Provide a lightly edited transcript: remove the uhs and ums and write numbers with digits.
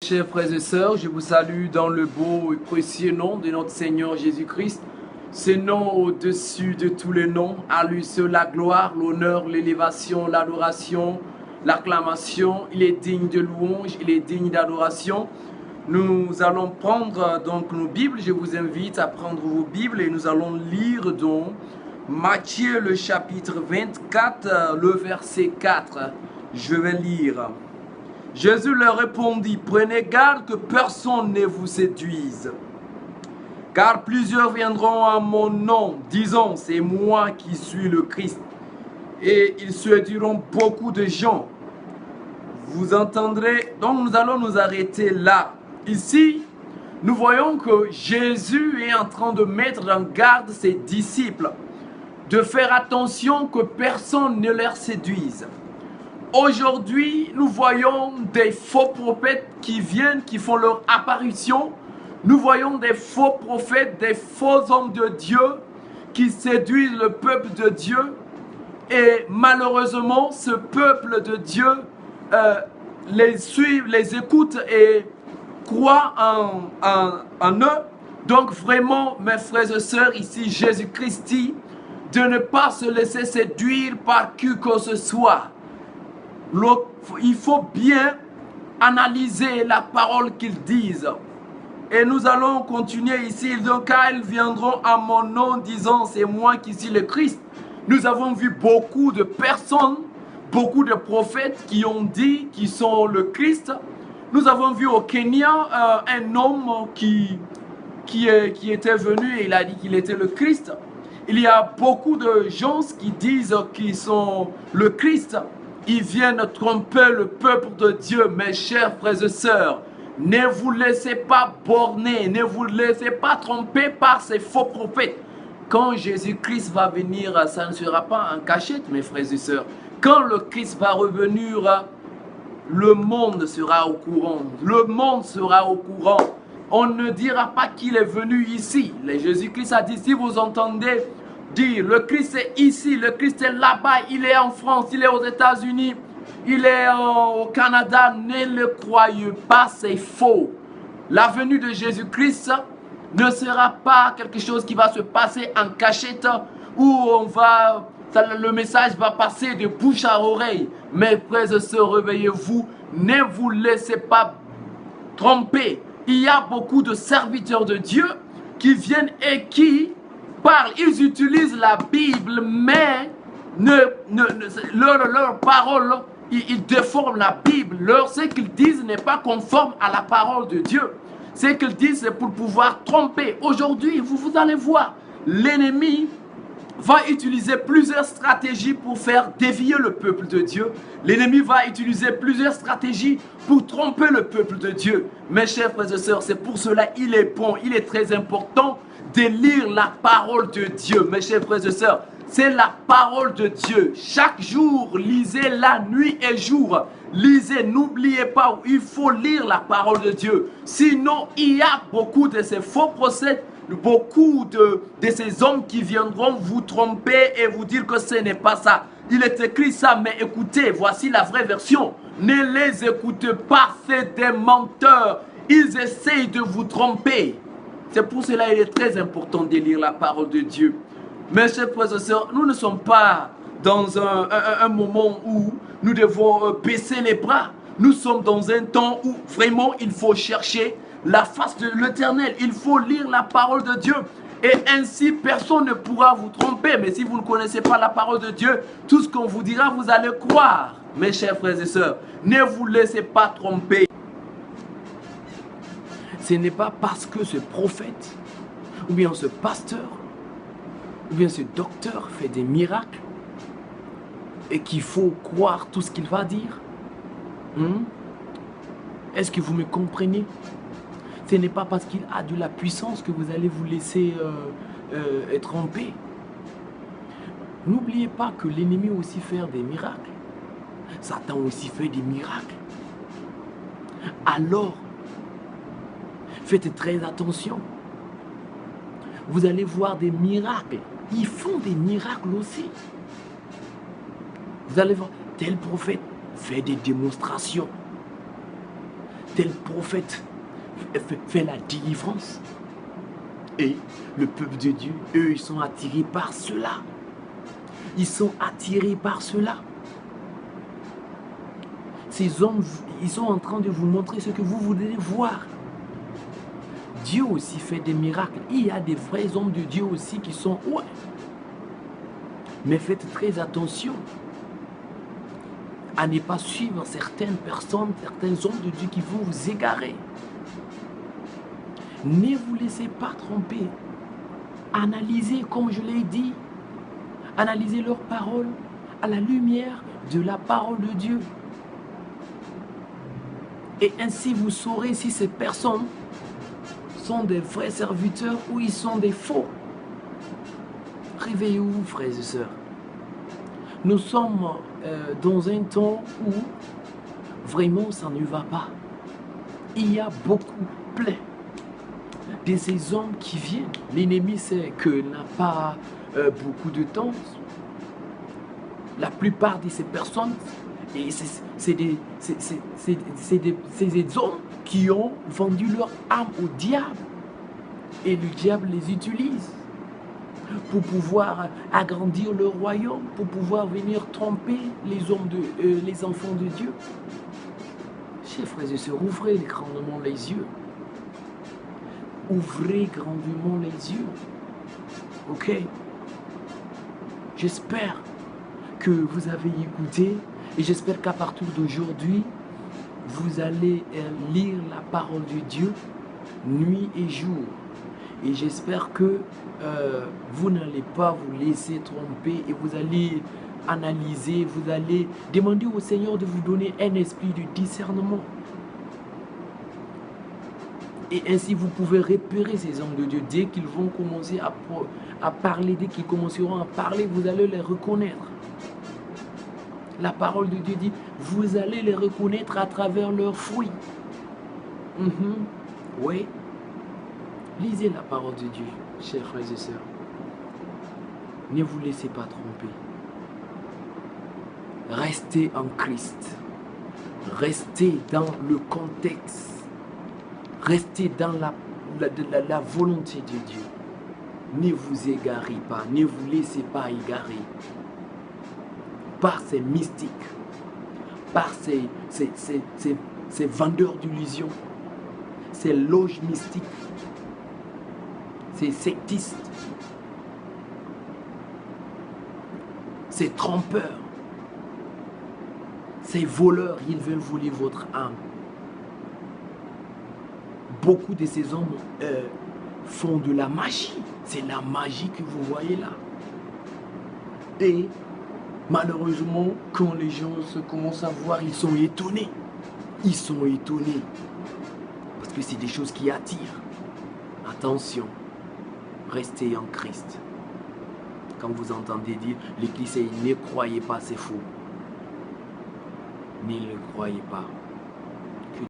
Chers frères et sœurs, je vous salue dans le beau et précieux nom de notre Seigneur Jésus-Christ. Ce nom au-dessus de tous les noms, à lui seul la gloire, l'honneur, l'élévation, l'adoration, l'acclamation. Il est digne de louange, il est digne d'adoration. Nous allons prendre donc nos Bibles. Je vous invite à prendre vos Bibles et nous allons lire donc Matthieu le chapitre 24, le verset 4. Je vais lire. Jésus leur répondit, prenez garde que personne ne vous séduise. Car plusieurs viendront à mon nom, disant, c'est moi qui suis le Christ. Et ils séduiront beaucoup de gens. Vous entendrez, donc nous allons nous arrêter là. Ici, nous voyons que Jésus est en train de mettre en garde ses disciples, de faire attention que personne ne les séduise. Aujourd'hui, nous voyons des faux prophètes qui viennent, qui font leur apparition. Nous voyons des faux prophètes, des faux hommes de Dieu qui séduisent le peuple de Dieu. Et malheureusement, ce peuple de Dieu les suit, les écoute et croit en eux. Donc vraiment, mes frères et sœurs, ici Jésus-Christ dit de ne pas se laisser séduire par qui que ce soit. Il faut bien analyser la parole qu'ils disent. Et nous allons continuer ici. Donc, car ils viendront à mon nom disant, c'est moi qui suis le Christ. Nous avons vu beaucoup de personnes, beaucoup de prophètes qui ont dit qu'ils sont le Christ. Nous avons vu au Kenya un homme qui était venu et il a dit qu'il était le Christ. Il y a beaucoup de gens qui disent qu'ils sont le Christ. Ils viennent tromper le peuple de Dieu, mes chers frères et sœurs. Ne vous laissez pas borner, ne vous laissez pas tromper par ces faux prophètes. Quand Jésus-Christ va venir, ça ne sera pas en cachette, mes frères et sœurs. Quand le Christ va revenir, le monde sera au courant. Le monde sera au courant. On ne dira pas qu'il est venu ici. Jésus-Christ a dit, si vous entendez dire, le Christ est ici, le Christ est là-bas, il est en France, il est aux États-Unis, il est au Canada, ne le croyez pas, c'est faux. La venue de Jésus-Christ ne sera pas quelque chose qui va se passer en cachette où le message va passer de bouche à oreille. Mes frères et sœurs, réveillez-vous, ne vous laissez pas tromper. Il y a beaucoup de serviteurs de Dieu qui viennent et qui parlent, ils utilisent la Bible, mais leur parole, ils déforment la Bible. Ce qu'ils disent n'est pas conforme à la parole de Dieu. Ce qu'ils disent, c'est pour pouvoir tromper. Aujourd'hui, vous allez voir, l'ennemi va utiliser plusieurs stratégies pour faire dévier le peuple de Dieu. L'ennemi va utiliser plusieurs stratégies pour tromper le peuple de Dieu. Mes chers frères et sœurs, c'est pour cela il est bon, il est très important de lire la parole de Dieu. Mes chers frères et sœurs, c'est la parole de Dieu. Chaque jour, lisez-la nuit et jour. Lisez, n'oubliez pas, il faut lire la parole de Dieu. Sinon, il y a beaucoup de ces faux procès, beaucoup de ces hommes qui viendront vous tromper et vous dire que ce n'est pas ça. Il est écrit ça, mais écoutez, voici la vraie version. Ne les écoutez pas, c'est des menteurs. Ils essayent de vous tromper. C'est pour cela qu'il est très important de lire la parole de Dieu. Mes chers frères et sœurs, nous ne sommes pas dans un moment où nous devons baisser les bras. Nous sommes dans un temps où vraiment il faut chercher la face de l'Éternel. Il faut lire la parole de Dieu. Et ainsi, personne ne pourra vous tromper. Mais si vous ne connaissez pas la parole de Dieu, tout ce qu'on vous dira, vous allez croire. Mes chers frères et sœurs, ne vous laissez pas tromper. Ce n'est pas parce que ce prophète, ou bien ce pasteur, ou bien ce docteur fait des miracles et qu'il faut croire tout ce qu'il va dire. Est-ce que vous me comprenez? Ce n'est pas parce qu'il a de la puissance que vous allez vous laisser tromper. N'oubliez pas que l'ennemi aussi fait des miracles. Satan aussi fait des miracles. Alors, faites très attention. Vous allez voir des miracles. Ils font des miracles aussi. Vous allez voir, tel prophète fait des démonstrations. tel prophète fait la délivrance. Et le peuple de Dieu, eux, ils sont attirés par cela. Ils sont attirés par cela. Ces hommes, ils sont en train de vous montrer ce que vous voulez voir. Dieu aussi fait des miracles. Il y a des vrais hommes de Dieu aussi qui sont... Ouais. Mais faites très attention à ne pas suivre certaines personnes, certains hommes de Dieu qui vont vous égarer. Ne vous laissez pas tromper. Analysez, comme je l'ai dit, analysez leurs paroles à la lumière de la parole de Dieu. Et ainsi vous saurez si ces personnes sont des vrais serviteurs ou ils sont des faux. Réveillez-vous, frères et sœurs. Nous sommes dans un temps où vraiment ça ne va pas. Il y a beaucoup, plein de ces hommes qui viennent. L'ennemi sait qu'il n'a pas beaucoup de temps. La plupart de ces personnes, c'est des hommes qui ont vendu leur âme au diable. Et le diable les utilise pour pouvoir agrandir le royaume, pour pouvoir venir tromper les enfants de Dieu. Chers frères et sœurs, ouvrez grandement les yeux. Ouvrez grandement les yeux. Ok? J'espère que vous avez écouté et j'espère qu'à partir d'aujourd'hui, vous allez lire la parole de Dieu nuit et jour. Et j'espère que vous n'allez pas vous laisser tromper et vous allez analyser, vous allez demander au Seigneur de vous donner un esprit de discernement. Et ainsi, vous pouvez repérer ces hommes de Dieu. Dès qu'ils vont commencer à parler, dès qu'ils commenceront à parler, vous allez les reconnaître. La parole de Dieu dit, vous allez les reconnaître à travers leurs fruits. Oui. Lisez la parole de Dieu, chers frères et sœurs. Ne vous laissez pas tromper. Restez en Christ. Restez dans le contexte. Restez dans la volonté de Dieu. Ne vous égarez pas. Ne vous laissez pas égarer par ces mystiques, par ces vendeurs d'illusions, ces loges mystiques, ces sectistes, ces trompeurs, ces voleurs. Ils veulent voler votre âme. Beaucoup de ces hommes font de la magie. C'est la magie que vous voyez là. Et malheureusement, quand les gens se commencent à voir, ils sont étonnés. Ils sont étonnés. Parce que c'est des choses qui attirent. Attention, restez en Christ. Quand vous entendez dire, l'Église, ne croyez pas, c'est faux. Ne le croyez pas.